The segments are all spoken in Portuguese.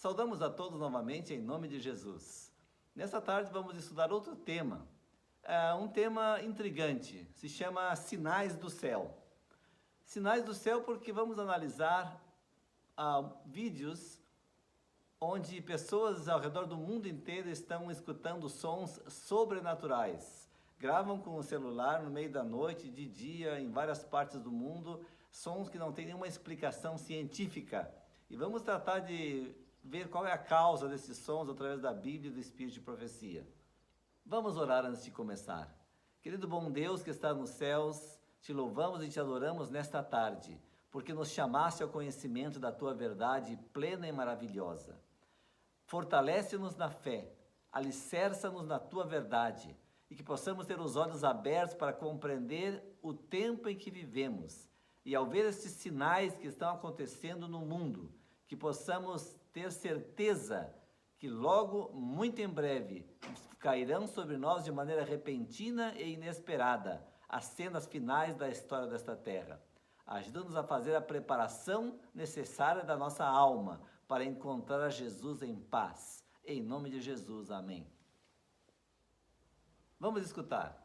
Saudamos a todos novamente em nome de Jesus. Nessa tarde vamos estudar outro tema, um tema intrigante, se chama Sinais do Céu. Sinais do Céu porque vamos analisar vídeos onde pessoas ao redor do mundo inteiro estão escutando sons sobrenaturais. Gravam com o celular no meio da noite, de dia, em várias partes do mundo, sons que não têm nenhuma explicação científica. E vamos tratar de ver qual é a causa desses sons através da Bíblia e do Espírito de Profecia. Vamos orar antes de começar. Querido bom Deus que está nos céus, te louvamos e te adoramos nesta tarde, porque nos chamaste ao conhecimento da tua verdade plena e maravilhosa. Fortalece-nos na fé, alicerça-nos na tua verdade e que possamos ter os olhos abertos para compreender o tempo em que vivemos e ao ver estes sinais que estão acontecendo no mundo, que possamos ter certeza que logo, muito em breve, cairão sobre nós de maneira repentina e inesperada as cenas finais da história desta terra. Ajuda-nos a fazer a preparação necessária da nossa alma para encontrar a Jesus em paz. Em nome de Jesus, amém. Vamos escutar.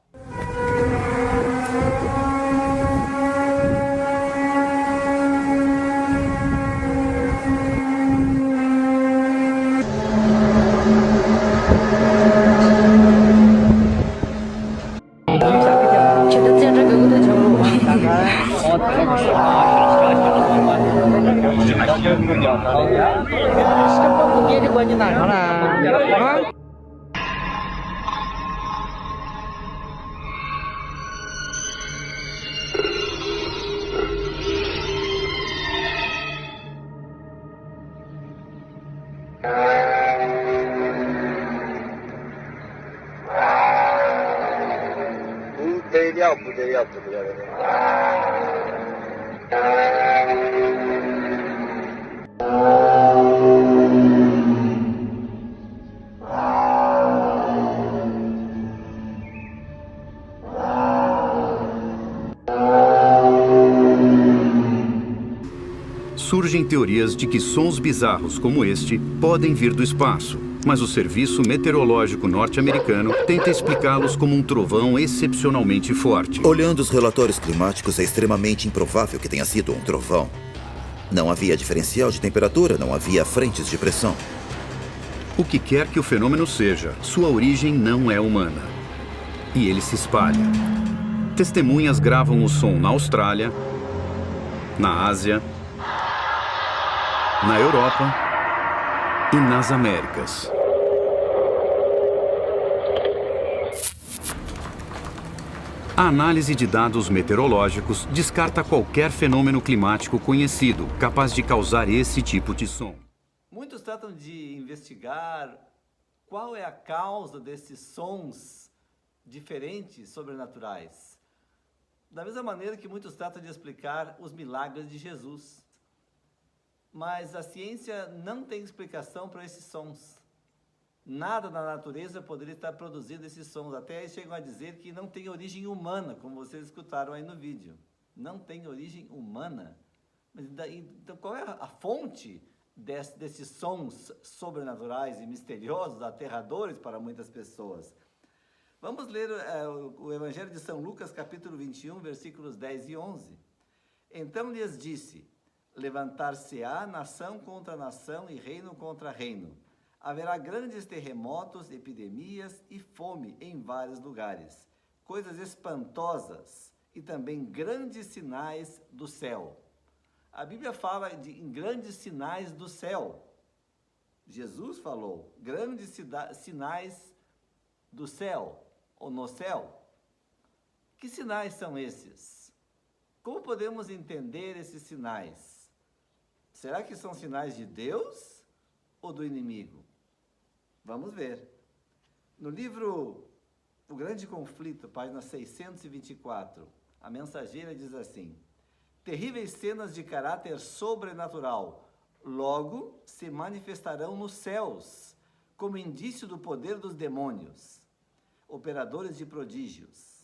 Surgem teorias de que sons bizarros como este podem vir do espaço, mas o Serviço Meteorológico norte-americano tenta explicá-los como um trovão excepcionalmente forte. Olhando os relatórios climáticos, é extremamente improvável que tenha sido um trovão. Não havia diferencial de temperatura, não havia frentes de pressão. O que quer que o fenômeno seja, sua origem não é humana. E ele se espalha. Testemunhas gravam o som na Austrália, na Ásia, na Europa e nas Américas. A análise de dados meteorológicos descarta qualquer fenômeno climático conhecido capaz de causar esse tipo de som. Muitos tratam de investigar qual é a causa desses sons diferentes, sobrenaturais. Da mesma maneira que muitos tratam de explicar os milagres de Jesus. Mas a ciência não tem explicação para esses sons. Nada na natureza poderia estar produzindo esses sons. Até chegam a dizer que não tem origem humana, como vocês escutaram aí no vídeo. Não tem origem humana. Então qual é a fonte desses sons sobrenaturais e misteriosos, aterradores para muitas pessoas? Vamos ler o Evangelho de São Lucas, capítulo 21, versículos 10 e 11. Então lhes disse: levantar-se-á nação contra nação e reino contra reino. Haverá grandes terremotos, epidemias e fome em vários lugares. Coisas espantosas e também grandes sinais do céu. A Bíblia fala em grandes sinais do céu. Jesus falou, grandes sinais do céu, ou no céu. Que sinais são esses? Como podemos entender esses sinais? Será que são sinais de Deus ou do inimigo? Vamos ver. No livro O Grande Conflito, página 624, a mensageira diz assim: terríveis cenas de caráter sobrenatural logo se manifestarão nos céus, como indício do poder dos demônios, operadores de prodígios.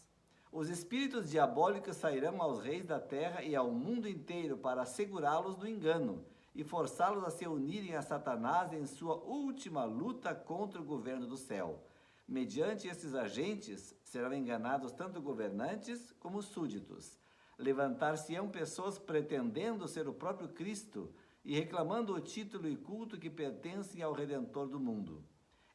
Os espíritos diabólicos sairão aos reis da terra e ao mundo inteiro para assegurá-los do engano e forçá-los a se unirem a Satanás em sua última luta contra o governo do céu. Mediante esses agentes, serão enganados tanto governantes como súditos. Levantar-se-ão pessoas pretendendo ser o próprio Cristo e reclamando o título e culto que pertencem ao Redentor do mundo.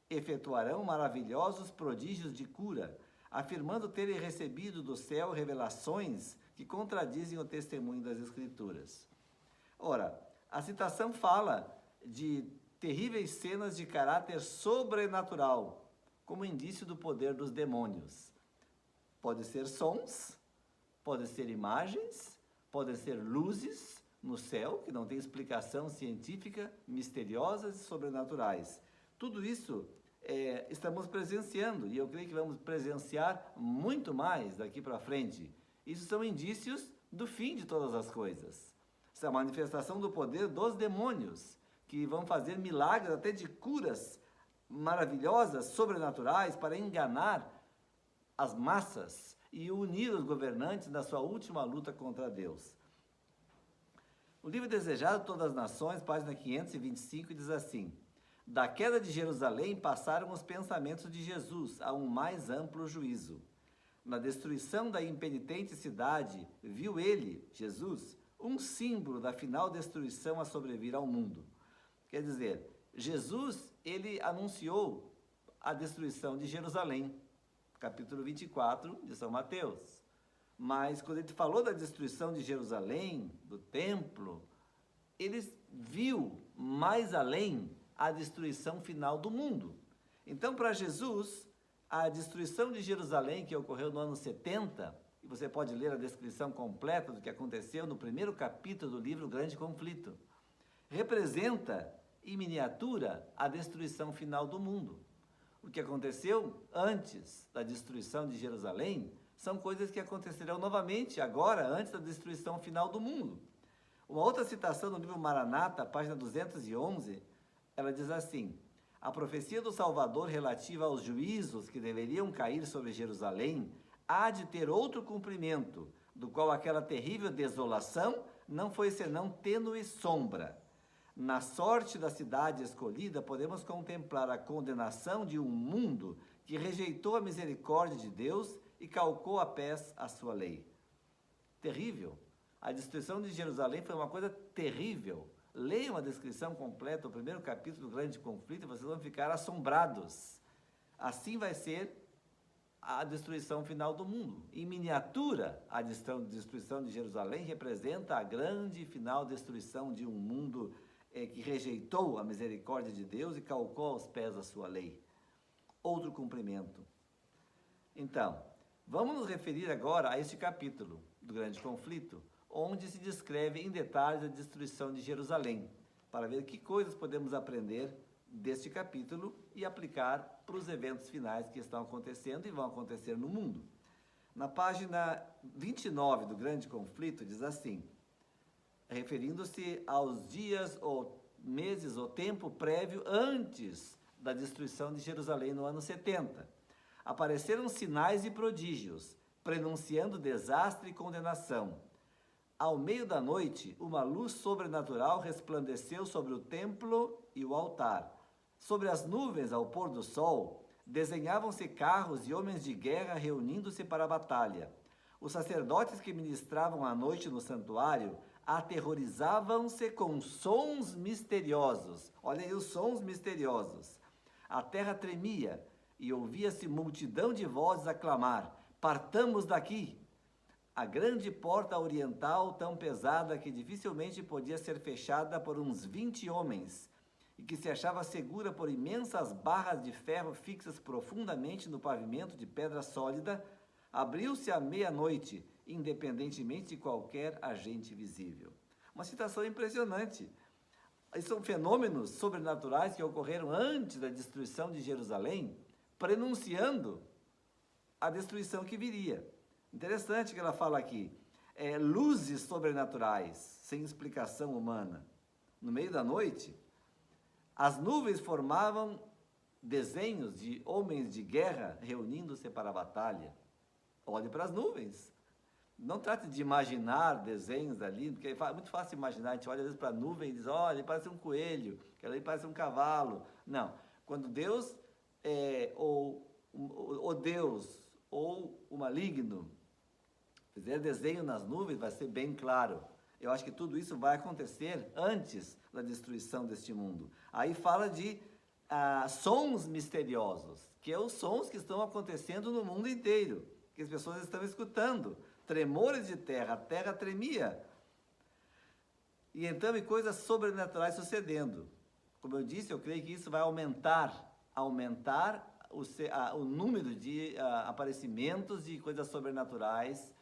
Efetuarão maravilhosos prodígios de cura, afirmando terem recebido do céu revelações que contradizem o testemunho das Escrituras. Ora, a citação fala de terríveis cenas de caráter sobrenatural, como indício do poder dos demônios. Pode ser sons, pode ser imagens, podem ser luzes no céu, que não tem explicação científica, misteriosas e sobrenaturais. Tudo isso estamos presenciando, e eu creio que vamos presenciar muito mais daqui para frente. Isso são indícios do fim de todas as coisas. Isso é a manifestação do poder dos demônios, que vão fazer milagres até de curas maravilhosas, sobrenaturais, para enganar as massas e unir os governantes na sua última luta contra Deus. O livro Desejado de Todas as Nações, página 525, diz assim: da queda de Jerusalém passaram os pensamentos de Jesus a um mais amplo juízo. Na destruição da impenitente cidade, viu ele, Jesus, um símbolo da final destruição a sobrevir ao mundo. Quer dizer, Jesus, ele anunciou a destruição de Jerusalém, capítulo 24 de São Mateus. Mas quando ele falou da destruição de Jerusalém, do templo, ele viu mais além a destruição final do mundo. Então, para Jesus, a destruição de Jerusalém, que ocorreu no ano 70, e você pode ler a descrição completa do que aconteceu no primeiro capítulo do livro Grande Conflito, representa, em miniatura, a destruição final do mundo. O que aconteceu antes da destruição de Jerusalém são coisas que acontecerão novamente agora, antes da destruição final do mundo. Uma outra citação no livro Maranata, página 211, ela diz assim: a profecia do Salvador relativa aos juízos que deveriam cair sobre Jerusalém há de ter outro cumprimento, do qual aquela terrível desolação não foi senão tênue sombra. Na sorte da cidade escolhida, podemos contemplar a condenação de um mundo que rejeitou a misericórdia de Deus e calcou a pés a sua lei. Terrível. A destruição de Jerusalém foi uma coisa terrível. Leiam a descrição completa, o primeiro capítulo do Grande Conflito, e vocês vão ficar assombrados. Assim vai ser a destruição final do mundo. Em miniatura, a destruição de Jerusalém representa a grande final destruição de um mundo que rejeitou a misericórdia de Deus e calcou aos pés a sua lei. Outro cumprimento. Então, vamos nos referir agora a este capítulo do Grande Conflito, onde se descreve em detalhes a destruição de Jerusalém, para ver que coisas podemos aprender deste capítulo e aplicar para os eventos finais que estão acontecendo e vão acontecer no mundo. Na página 29 do Grande Conflito, diz assim, referindo-se aos dias ou meses ou tempo prévio antes da destruição de Jerusalém no ano 70. Apareceram sinais e prodígios, prenunciando desastre e condenação. Ao meio da noite, uma luz sobrenatural resplandeceu sobre o templo e o altar. Sobre as nuvens, ao pôr do sol, desenhavam-se carros e homens de guerra reunindo-se para a batalha. Os sacerdotes que ministravam à noite no santuário aterrorizavam-se com sons misteriosos. Olha aí os sons misteriosos. A terra tremia e ouvia-se multidão de vozes a clamar: partamos daqui! A grande porta oriental, tão pesada que dificilmente podia ser fechada por uns 20 homens, e que se achava segura por imensas barras de ferro fixas profundamente no pavimento de pedra sólida, abriu-se à meia-noite, independentemente de qualquer agente visível. Uma citação impressionante. São fenômenos sobrenaturais que ocorreram antes da destruição de Jerusalém, prenunciando a destruição que viria. Interessante que ela fala aqui, luzes sobrenaturais, sem explicação humana. No meio da noite, as nuvens formavam desenhos de homens de guerra reunindo-se para a batalha. Olhe para as nuvens. Não trate de imaginar desenhos ali, porque é muito fácil imaginar. A gente olha às vezes para a nuvem e diz, olha, ele parece um coelho, aquele ali parece um cavalo. Não. Quando Deus, ou o Deus, ou o maligno, fizer desenho nas nuvens, vai ser bem claro. Eu acho que tudo isso vai acontecer antes da destruição deste mundo. Aí fala de sons misteriosos, que são os sons que estão acontecendo no mundo inteiro, que as pessoas estão escutando. Tremores de terra, a terra tremia. E então, e coisas sobrenaturais sucedendo. Como eu disse, eu creio que isso vai aumentar o número de aparecimentos de coisas sobrenaturais.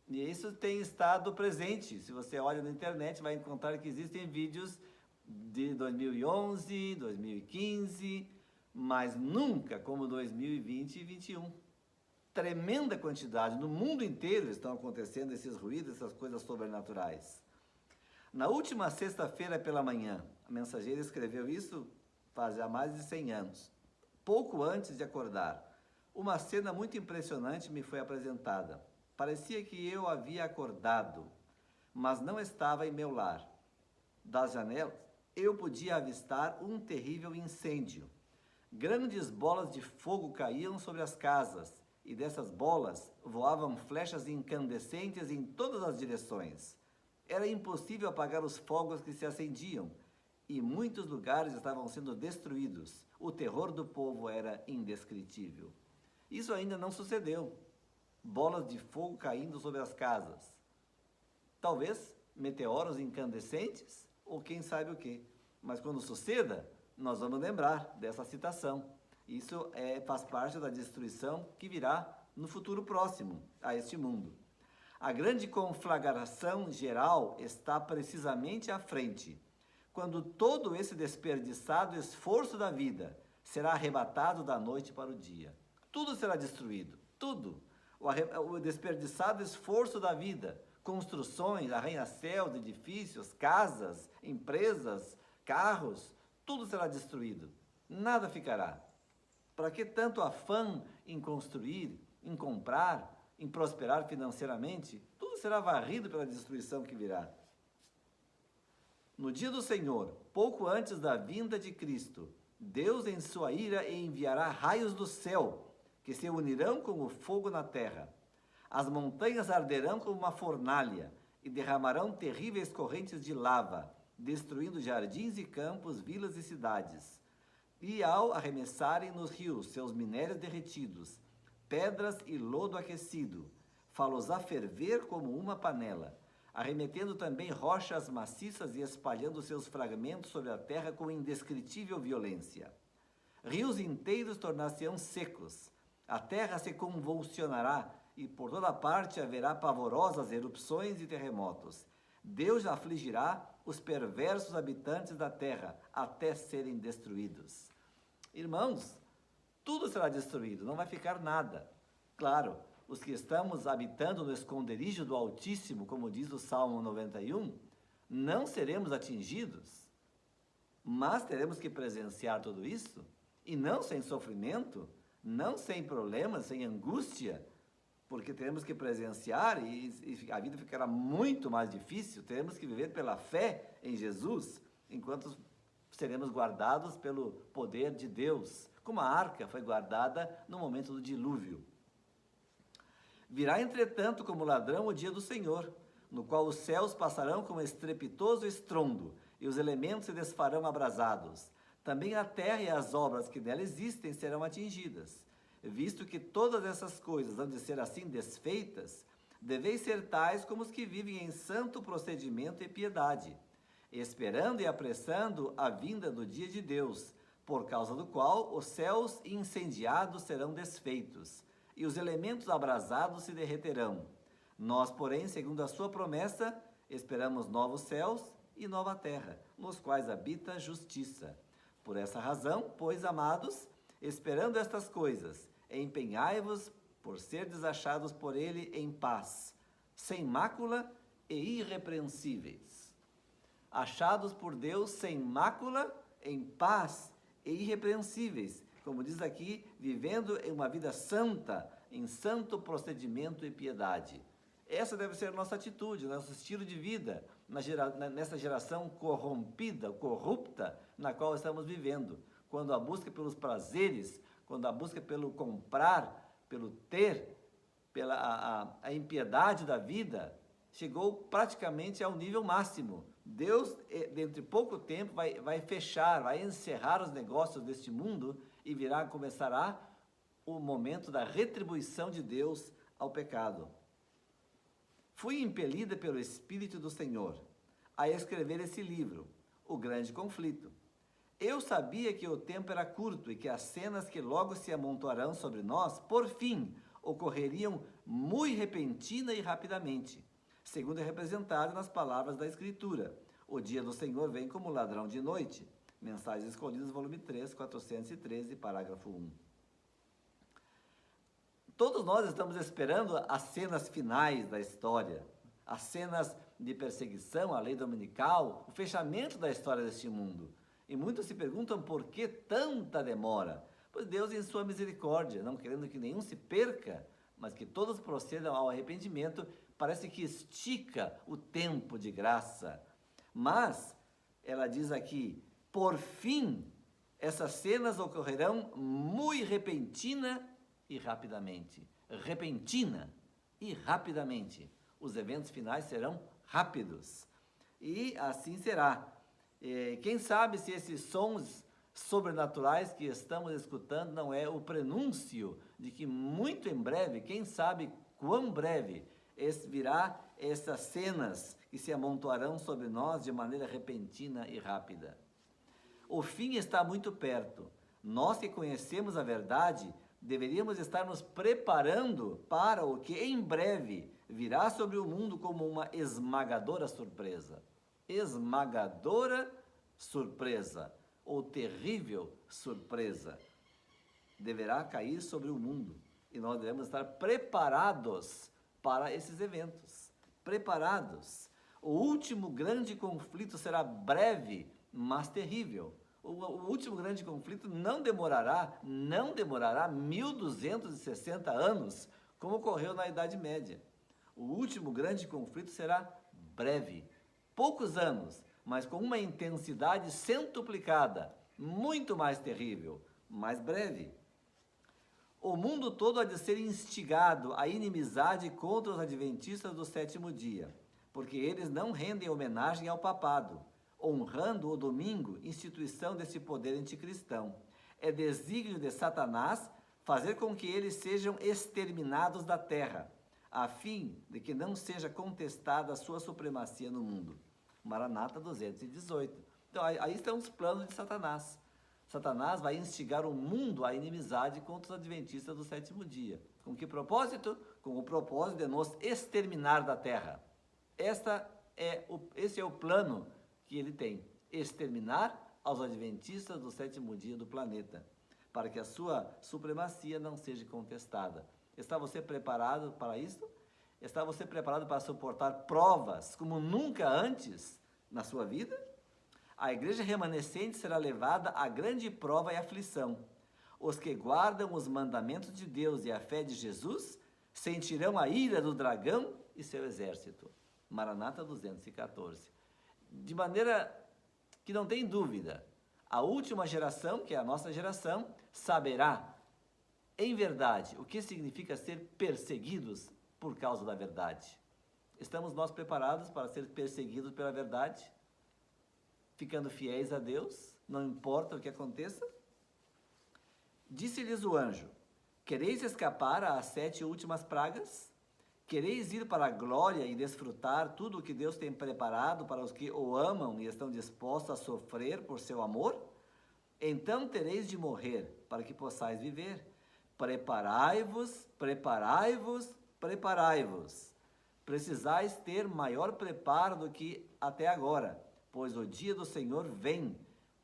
E isso tem estado presente. Se você olha na internet, vai encontrar que existem vídeos de 2011, 2015, mas nunca como 2020 e 2021. Tremenda quantidade, no mundo inteiro estão acontecendo esses ruídos, essas coisas sobrenaturais. Na última sexta-feira pela manhã, a mensageira escreveu isso faz já mais de 100 anos. Pouco antes de acordar, uma cena muito impressionante me foi apresentada. Parecia que eu havia acordado, mas não estava em meu lar. Das janelas, eu podia avistar um terrível incêndio. Grandes bolas de fogo caíam sobre as casas, e dessas bolas voavam flechas incandescentes em todas as direções. Era impossível apagar os fogos que se acendiam, e muitos lugares estavam sendo destruídos. O terror do povo era indescritível. Isso ainda não sucedeu. Bolas de fogo caindo sobre as casas. Talvez meteoros incandescentes, ou quem sabe o quê. Mas quando suceda, nós vamos lembrar dessa citação. Isso faz parte da destruição que virá no futuro próximo a este mundo. A grande conflagração geral está precisamente à frente, quando todo esse desperdiçado esforço da vida será arrebatado da noite para o dia. Tudo será destruído, tudo. O desperdiçado esforço da vida, construções, arranha-céus, edifícios, casas, empresas, carros, tudo será destruído. Nada ficará. Para que tanto afã em construir, em comprar, em prosperar financeiramente? Tudo será varrido pela destruição que virá. No dia do Senhor, pouco antes da vinda de Cristo, Deus em sua ira enviará raios do céu, que se unirão com o fogo na terra. As montanhas arderão como uma fornalha e derramarão terríveis correntes de lava, destruindo jardins e campos, vilas e cidades. E ao arremessarem nos rios seus minérios derretidos, pedras e lodo aquecido, fá-los a ferver como uma panela, arremetendo também rochas maciças e espalhando seus fragmentos sobre a terra com indescritível violência. Rios inteiros tornar-se-ão secos, a terra se convulsionará e por toda parte haverá pavorosas erupções e terremotos. Deus afligirá os perversos habitantes da terra até serem destruídos. Irmãos, tudo será destruído, não vai ficar nada. Claro, os que estamos habitando no esconderijo do Altíssimo, como diz o Salmo 91, não seremos atingidos, mas teremos que presenciar tudo isso, e não sem sofrimento, não sem problemas, sem angústia, porque teremos que presenciar e a vida ficará muito mais difícil, teremos que viver pela fé em Jesus, enquanto seremos guardados pelo poder de Deus, como a arca foi guardada no momento do dilúvio. Virá, entretanto, como ladrão o dia do Senhor, no qual os céus passarão com estrepitoso estrondo, e os elementos se desfarão abrasados. Também a terra e as obras que nela existem serão atingidas. Visto que todas essas coisas hão de ser assim desfeitas, deveis ser tais como os que vivem em santo procedimento e piedade, esperando e apressando a vinda do dia de Deus, por causa do qual os céus incendiados serão desfeitos, e os elementos abrasados se derreterão. Nós, porém, segundo a sua promessa, esperamos novos céus e nova terra, nos quais habita a justiça. Por essa razão, pois, amados, esperando estas coisas, empenhai-vos por serdes achados por ele em paz, sem mácula e irrepreensíveis. Achados por Deus sem mácula, em paz e irrepreensíveis, como diz aqui, vivendo em uma vida santa, em santo procedimento e piedade. Essa deve ser a nossa atitude, nosso estilo de vida, nessa geração corrompida, corrupta, na qual estamos vivendo. Quando a busca pelos prazeres, quando a busca pelo comprar, pelo ter, pela a impiedade da vida, chegou praticamente ao nível máximo. Deus, dentro de pouco tempo, vai fechar, vai encerrar os negócios deste mundo e começará o momento da retribuição de Deus ao pecado. Fui impelida pelo Espírito do Senhor a escrever esse livro, O Grande Conflito. Eu sabia que o tempo era curto e que as cenas que logo se amontoarão sobre nós, por fim, ocorreriam muito repentina e rapidamente, segundo é representado nas palavras da Escritura. O dia do Senhor vem como ladrão de noite. Mensagens Escolhidas, volume 3, 413, parágrafo 1. Todos nós estamos esperando as cenas finais da história, as cenas de perseguição, a lei dominical, o fechamento da história deste mundo. E muitos se perguntam por que tanta demora. Pois Deus, em sua misericórdia, não querendo que nenhum se perca, mas que todos procedam ao arrependimento, parece que estica o tempo de graça. Mas, ela diz aqui, por fim, essas cenas ocorrerão muito repentina e rapidamente. Repentina e rapidamente. Os eventos finais serão rápidos. E assim será. Quem sabe se esses sons sobrenaturais que estamos escutando não é o prenúncio de que muito em breve, quem sabe quão breve, virá essas cenas que se amontoarão sobre nós de maneira repentina e rápida. O fim está muito perto. Nós que conhecemos a verdade, deveríamos estar nos preparando para o que em breve virá sobre o mundo como uma esmagadora surpresa. Esmagadora surpresa, ou terrível surpresa, deverá cair sobre o mundo. E nós devemos estar preparados para esses eventos. Preparados. O último grande conflito será breve, mas terrível. O último grande conflito não demorará 1260 anos, como ocorreu na Idade Média. O último grande conflito será breve, poucos anos, mas com uma intensidade centuplicada, muito mais terrível, mais breve. O mundo todo há de ser instigado à inimizade contra os adventistas do sétimo dia, porque eles não rendem homenagem ao papado, honrando o domingo, instituição desse poder anticristão. É desígnio de Satanás fazer com que eles sejam exterminados da terra, a fim de que não seja contestada a sua supremacia no mundo. Maranata 218. Então, aí estão os planos de Satanás. Satanás vai instigar o mundo à inimizade contra os adventistas do sétimo dia. Com que propósito? Com o propósito de nos exterminar da terra. Esse é o plano que ele tem. Exterminar aos adventistas do sétimo dia do planeta, para que a sua supremacia não seja contestada. Está você preparado para isso? Está você preparado para suportar provas como nunca antes na sua vida? A igreja remanescente será levada à grande prova e aflição. Os que guardam os mandamentos de Deus e a fé de Jesus sentirão a ira do dragão e seu exército. Maranata 214. De maneira que não tem dúvida, a última geração, que é a nossa geração, saberá, em verdade, o que significa ser perseguidos por causa da verdade. Estamos nós preparados para ser perseguidos pela verdade? Ficando fiéis a Deus, não importa o que aconteça? Disse-lhes o anjo: quereis escapar às 7 últimas pragas? Quereis ir para a glória e desfrutar tudo o que Deus tem preparado para os que o amam e estão dispostos a sofrer por seu amor? Então tereis de morrer, para que possais viver. Preparai-vos, preparai-vos, preparai-vos. Precisais ter maior preparo do que até agora, pois o dia do Senhor vem,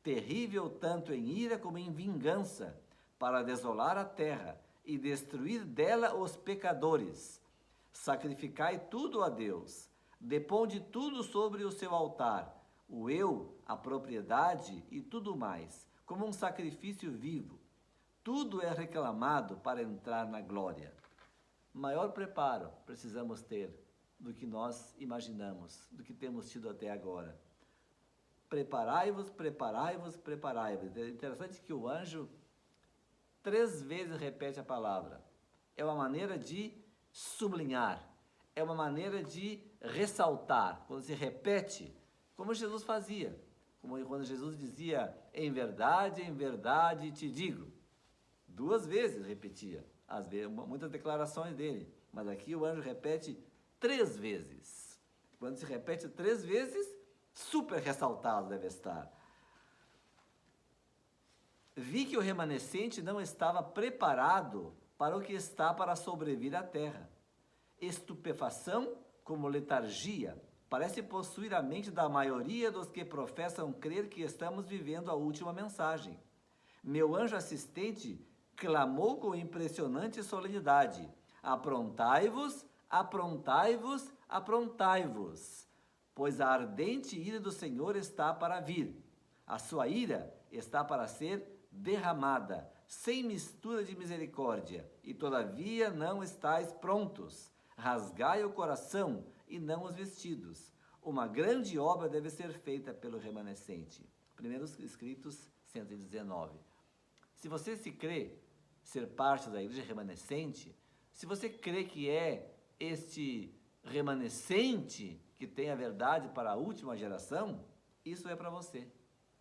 terrível tanto em ira como em vingança, para desolar a terra e destruir dela os pecadores. Sacrificai tudo a Deus, deponde tudo sobre o seu altar, o eu, a propriedade e tudo mais, como um sacrifício vivo. Tudo é reclamado para entrar na glória. Maior preparo precisamos ter do que nós imaginamos, do que temos tido até agora. Preparai-vos, preparai-vos, preparai-vos. É interessante que o anjo 3 vezes repete a palavra. É uma maneira de sublinhar, é uma maneira de ressaltar. Quando se repete, como Jesus fazia, como quando Jesus dizia, em verdade te digo. 2 vezes repetia, às vezes, muitas declarações dele, mas aqui o anjo repete 3 vezes. Quando se repete 3 vezes, super ressaltado deve estar. Vi que o remanescente não estava preparado para o que está para sobrevir à terra. Estupefação, como letargia, parece possuir a mente da maioria dos que professam crer que estamos vivendo a última mensagem. Meu anjo assistente clamou com impressionante solenidade: aprontai-vos, aprontai-vos, aprontai-vos, pois a ardente ira do Senhor está para vir. A sua ira está para ser derramada, sem mistura de misericórdia, e todavia não estáis prontos. Rasgai o coração e não os vestidos. Uma grande obra deve ser feita pelo remanescente. Primeiros Escritos 119. Se você se crê ser parte da igreja remanescente, se você crê que é este remanescente que tem a verdade para a última geração, isso é para você.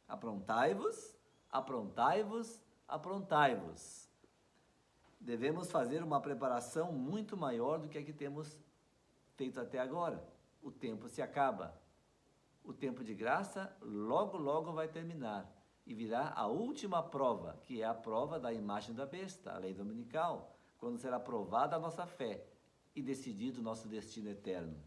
Aprontai-vos, aprontai-vos, aprontai-vos. Devemos fazer uma preparação muito maior do que a que temos feito até agora. O tempo se acaba. O tempo de graça logo, logo vai terminar. E virá a última prova, que é a prova da imagem da besta, a lei dominical, quando será provada a nossa fé e decidido o nosso destino eterno.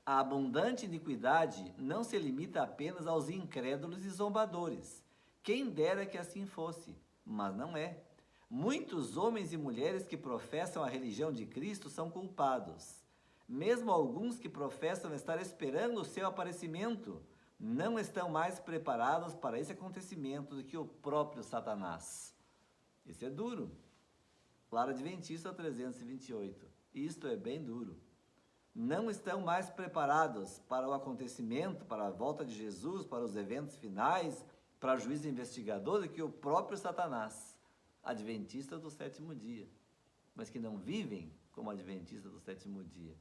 A abundante iniquidade não se limita apenas aos incrédulos e zombadores. Quem dera que assim fosse, mas não é. Muitos homens e mulheres que professam a religião de Cristo são culpados. Mesmo alguns que professam estar esperando o seu aparecimento, não estão mais preparados para esse acontecimento do que o próprio Satanás. Isso é duro. Lar Adventista 328. Isto é bem duro. Não estão mais preparados para o acontecimento, para a volta de Jesus, para os eventos finais, para o juízo investigador, do que o próprio Satanás, adventista do 7º dia, mas que não vivem como adventistas do 7º dia,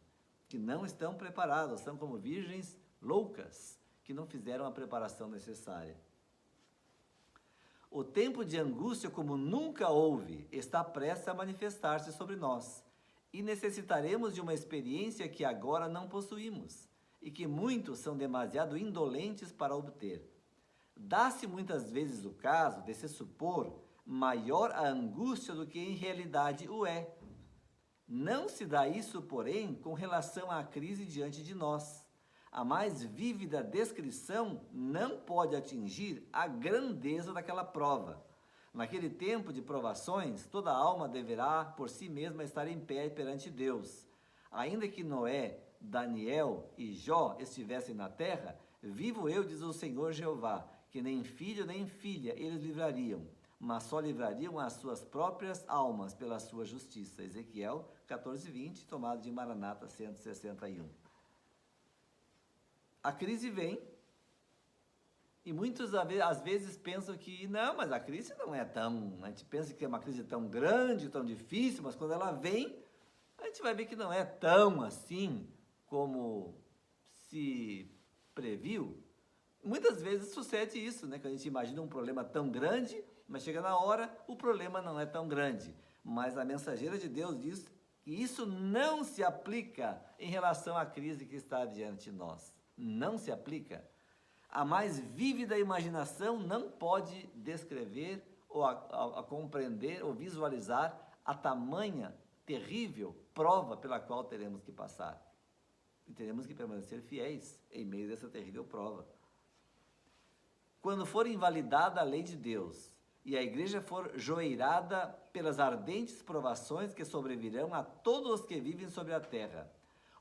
que não estão preparados, são como virgens loucas, que não fizeram a preparação necessária. O tempo de angústia, como nunca houve, está prestes a manifestar-se sobre nós, e necessitaremos de uma experiência que agora não possuímos, e que muitos são demasiado indolentes para obter. Dá-se muitas vezes o caso de se supor maior a angústia do que em realidade o é. Não se dá isso, porém, com relação à crise diante de nós. A mais vívida descrição não pode atingir a grandeza daquela prova. Naquele tempo de provações, toda alma deverá por si mesma estar em pé perante Deus. Ainda que Noé, Daniel e Jó estivessem na terra, vivo eu, diz o Senhor Jeová, que nem filho nem filha eles livrariam, mas só livrariam as suas próprias almas pela sua justiça. Ezequiel 14:20, tomado de Maranata 161. A crise vem, e muitos às vezes pensam que não, mas a crise não é tão... A gente pensa que é uma crise tão grande, tão difícil, mas quando ela vem, a gente vai ver que não é tão assim como se previu. Muitas vezes sucede isso, né? Que a gente imagina um problema tão grande, mas chega na hora, o problema não é tão grande. Mas a mensageira de Deus diz que isso não se aplica em relação à crise que está diante de nós. Não se aplica. A mais vívida imaginação não pode descrever ou a compreender ou visualizar a tamanha terrível prova pela qual teremos que passar. E teremos que permanecer fiéis em meio dessa terrível prova. Quando for invalidada a lei de Deus e a igreja for joeirada pelas ardentes provações que sobrevirão a todos os que vivem sobre a terra,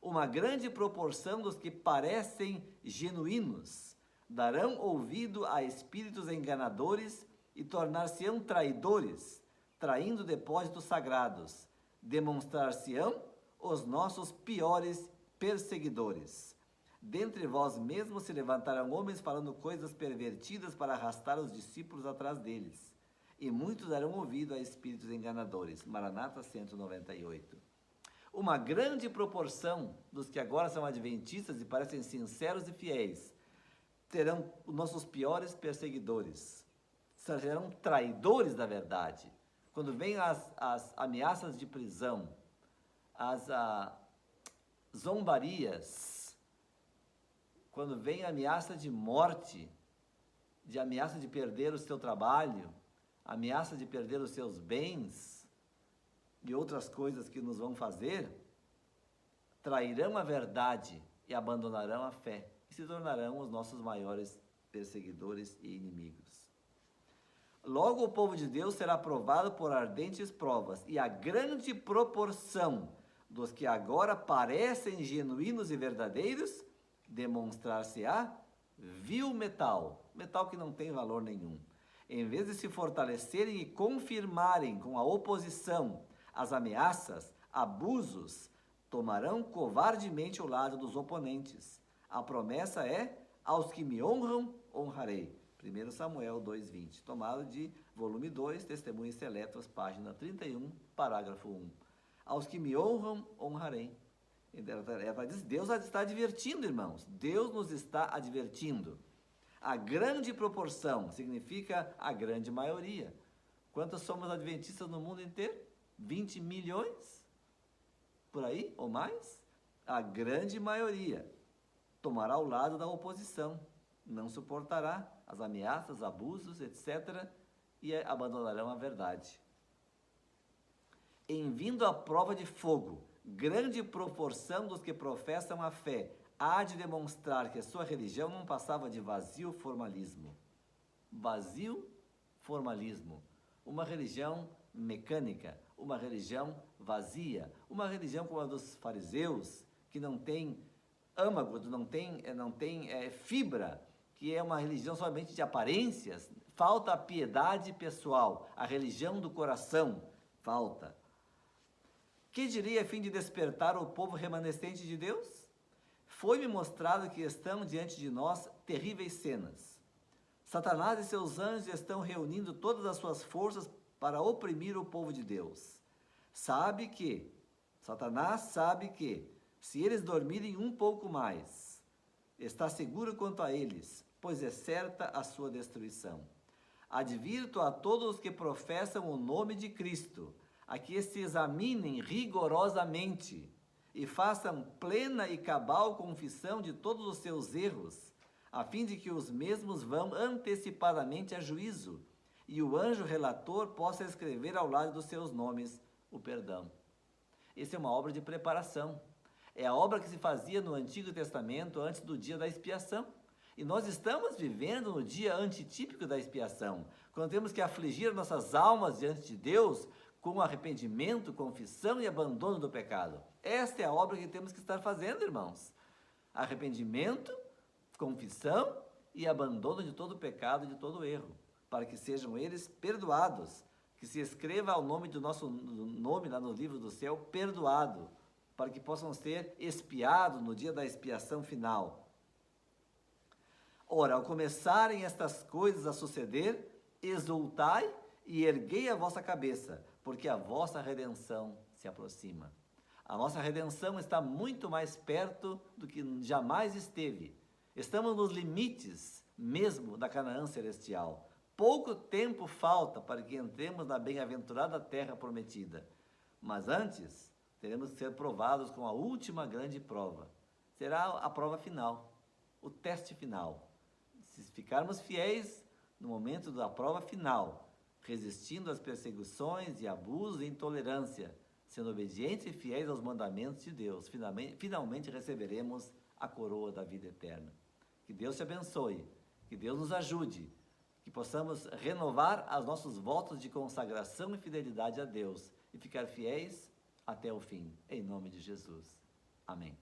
uma grande proporção dos que parecem genuínos darão ouvido a espíritos enganadores e tornar-se-ão traidores, traindo depósitos sagrados, demonstrar-se-ão os nossos piores perseguidores. Dentre vós mesmos se levantarão homens falando coisas pervertidas para arrastar os discípulos atrás deles. E muitos darão ouvido a espíritos enganadores. Maranata 198. Uma grande proporção dos que agora são adventistas e parecem sinceros e fiéis terão os nossos piores perseguidores. Serão traidores da verdade. Quando vêm as ameaças de prisão, as zombarias, quando vem a ameaça de morte, de ameaça de perder o seu trabalho, ameaça de perder os seus bens e outras coisas que nos vão fazer, trairão a verdade e abandonarão a fé e se tornarão os nossos maiores perseguidores e inimigos. Logo o povo de Deus será provado por ardentes provas, e a grande proporção dos que agora parecem genuínos e verdadeiros demonstrar-se-á vil metal que não tem valor nenhum. Em vez de se fortalecerem e confirmarem com a oposição, as ameaças, abusos, tomarão covardemente o lado dos oponentes. A promessa é: aos que me honram, honrarei. 1 Samuel 2,20, tomado de volume 2, Testemunhas Seletas, página 31, parágrafo 1. Aos que me honram, honrarei. Ela diz, Deus está advertindo, irmãos. Deus nos está advertindo. A grande proporção significa a grande maioria. Quantos somos adventistas no mundo inteiro? 20 milhões? Por aí, ou mais? A grande maioria tomará o lado da oposição. Não suportará as ameaças, abusos, etc. e abandonarão a verdade. Em vindo a prova de fogo, grande proporção dos que professam a fé há de demonstrar que a sua religião não passava de vazio formalismo. Vazio formalismo. Uma religião mecânica, uma religião vazia, uma religião como a dos fariseus, que não tem âmago, não tem fibra, que é uma religião somente de aparências. Falta a piedade pessoal, a religião do coração, falta. Que diria a fim de despertar o povo remanescente de Deus? Foi-me mostrado que estão diante de nós terríveis cenas. Satanás e seus anjos estão reunindo todas as suas forças para oprimir o povo de Deus. Satanás sabe que, se eles dormirem um pouco mais, está seguro quanto a eles, pois é certa a sua destruição. Advirto a todos os que professam o nome de Cristo, a que se examinem rigorosamente e façam plena e cabal confissão de todos os seus erros, a fim de que os mesmos vão antecipadamente a juízo, e o anjo relator possa escrever ao lado dos seus nomes o perdão. Essa é uma obra de preparação. É a obra que se fazia no Antigo Testamento antes do dia da expiação. E nós estamos vivendo no dia antitípico da expiação, quando temos que afligir nossas almas diante de Deus com arrependimento, confissão e abandono do pecado. Esta é a obra que temos que estar fazendo, irmãos. Arrependimento, confissão e abandono de todo pecado e de todo erro, para que sejam eles perdoados, que se escreva o nome do nosso nome lá no livro do céu, perdoado, para que possam ser expiados no dia da expiação final. Ora, ao começarem estas coisas a suceder, exultai e erguei a vossa cabeça, porque a vossa redenção se aproxima. A nossa redenção está muito mais perto do que jamais esteve. Estamos nos limites mesmo da Canaã celestial. Pouco tempo falta para que entremos na bem-aventurada terra prometida. Mas antes, teremos que ser provados com a última grande prova. Será a prova final, o teste final. Se ficarmos fiéis no momento da prova final, resistindo às perseguições e abusos e intolerância, sendo obedientes e fiéis aos mandamentos de Deus, finalmente receberemos a coroa da vida eterna. Que Deus te abençoe, que Deus nos ajude, que possamos renovar os nossos votos de consagração e fidelidade a Deus e ficar fiéis até o fim, em nome de Jesus. Amém.